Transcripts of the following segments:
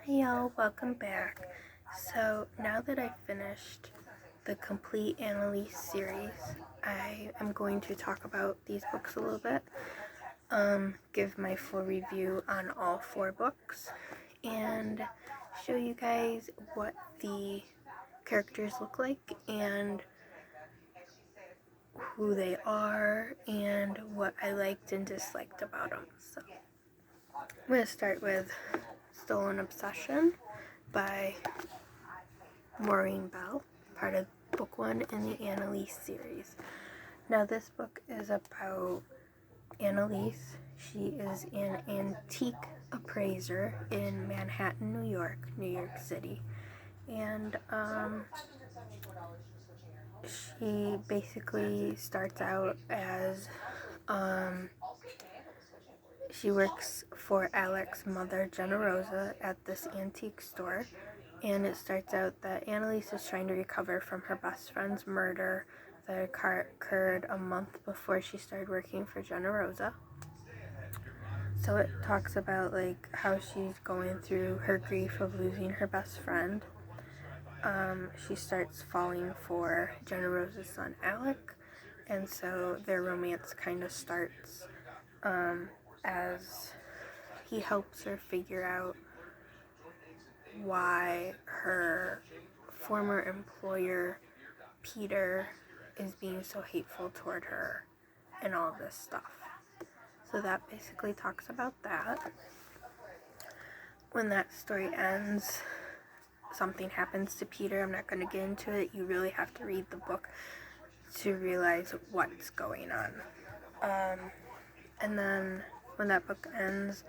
Hey y'all, welcome back. So now that I've finished the complete Annalisse series, I am going to talk about these books a little bit, give my full review on all 4 books, and show you guys what the characters look like and who they are and what I liked and disliked about them. So I'm going to start with Stolen Obsession by Maureen Bell, part of book 1 in the Annalisse series. Now this book is about Annalisse. She is an antique appraiser in Manhattan, New York City. And she basically starts out as she works for Alec's mother, Generosa, at this antique store, and it starts out that Annalisse is trying to recover from her best friend's murder that occurred a month before she started working for Generosa. So it talks about like how she's going through her grief of losing her best friend. She starts falling for Generosa's son Alec, and so their romance kind of starts as he helps her figure out why her former employer, Peter, is being so hateful toward her and all this stuff. So that basically talks about that. When that story ends, something happens to Peter. I'm not going to get into it. You really have to read the book to realize what's going on. And then when that book ends,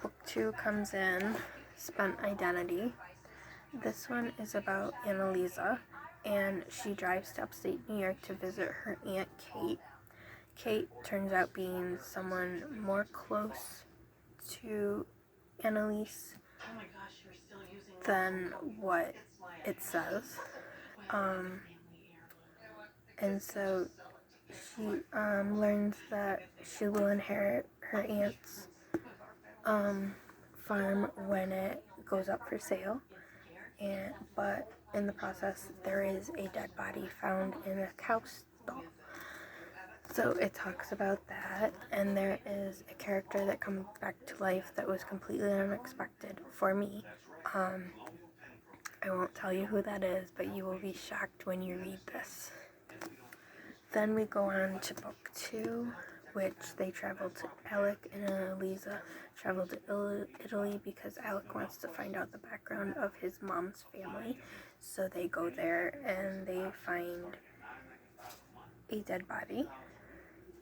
book 2 comes in, Spent Identity. This one is about Annalisse, and she drives to upstate New York to visit her Aunt Kate. Kate turns out being someone more close to Annalisse than what it says. And so she learns that she will inherit her aunt's farm when it goes up for sale. But in the process, there is a dead body found in a cow stall. So it talks about that, and there is a character that comes back to life that was completely unexpected for me. I won't tell you who that is, but you will be shocked when you read this. Then we go on to book 2, which they travel to Alec and Annalisse travel to Italy because Alec wants to find out the background of his mom's family. So they go there and they find a dead body,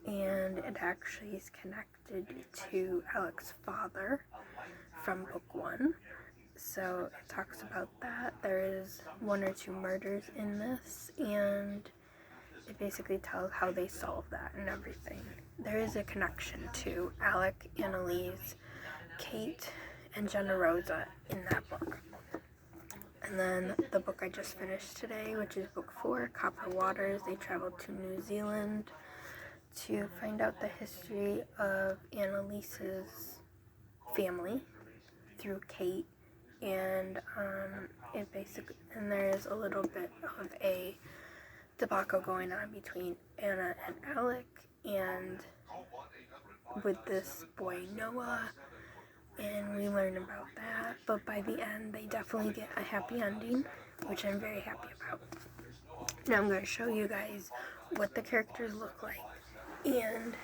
and it actually is connected to Alec's father from book 1. So it talks about that. There is 1 or 2 murders in this, and it basically tells how they solve that and everything. There is a connection to Alec, Annalisse, Kate, and Generosa in that book. And then the book I just finished today, which is book 4, Copper Waters. They traveled to New Zealand to find out the history of Annalise's family through Kate, and there is a little bit of a debacle going on between Anna and Alec, and with this boy Noah, and we learn about that. But by the end, they definitely get a happy ending, which I'm very happy about. Now I'm going to show you guys what the characters look like and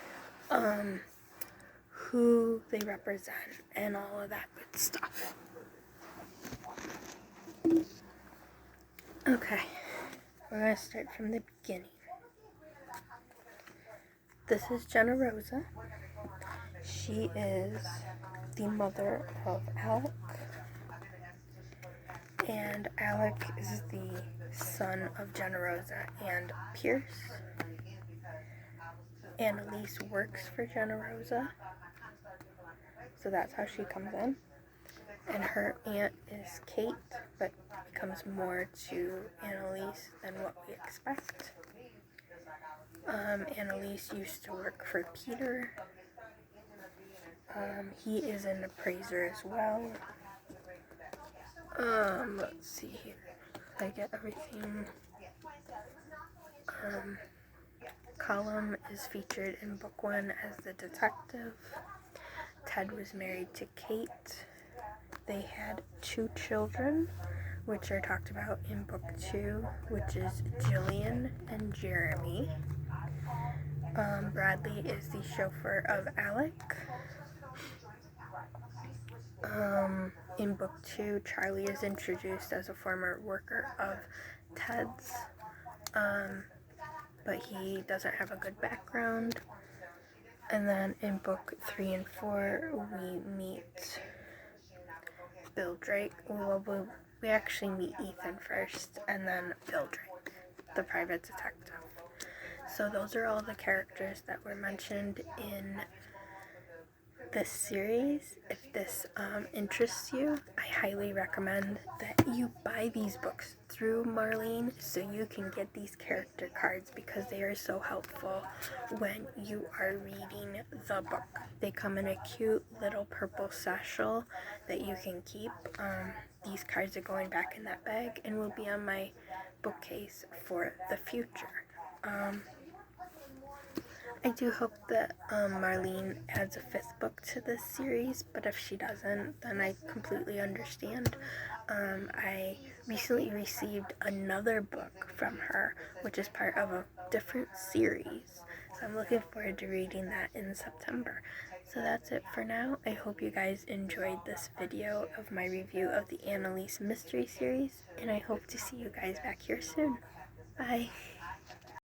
who they represent and all of that good stuff. Okay, we're going to start from the beginning. This is Generosa. She is the mother of Alec, and Alec is the son of Generosa and Pierce. Annalisse works for Generosa, so that's how she comes in. And her aunt is Kate, but becomes more to Annalisse than what we expect. Annalisse used to work for Peter. He is an appraiser as well. Let's see here. I get everything. Colum is featured in book 1 as the detective. Ted was married to Kate. They had 2 children, which are talked about in book 2, which is Jillian and Jeremy. Bradley is the chauffeur of Alec. In book 2, Charlie is introduced as a former worker of Ted's, but he doesn't have a good background. And then in book 3 and 4, we meet Bill Drake. Well, we actually meet Ethan first, and then Bill Drake, the private detective. So those are all the characters that were mentioned in this series. If this interests you, I highly recommend that you buy these books through Marlene so you can get these character cards, because they are so helpful when you are reading the book. They come in a cute little purple satchel that you can keep. These cards are going back in that bag and will be on my bookcase for the future. I do hope that Marlene adds a 5th book to this series, but if she doesn't, then I completely understand. I recently received another book from her, which is part of a different series, so I'm looking forward to reading that in September. So that's it for now. I hope you guys enjoyed this video of my review of the Annalisse mystery series, and I hope to see you guys back here soon. Bye!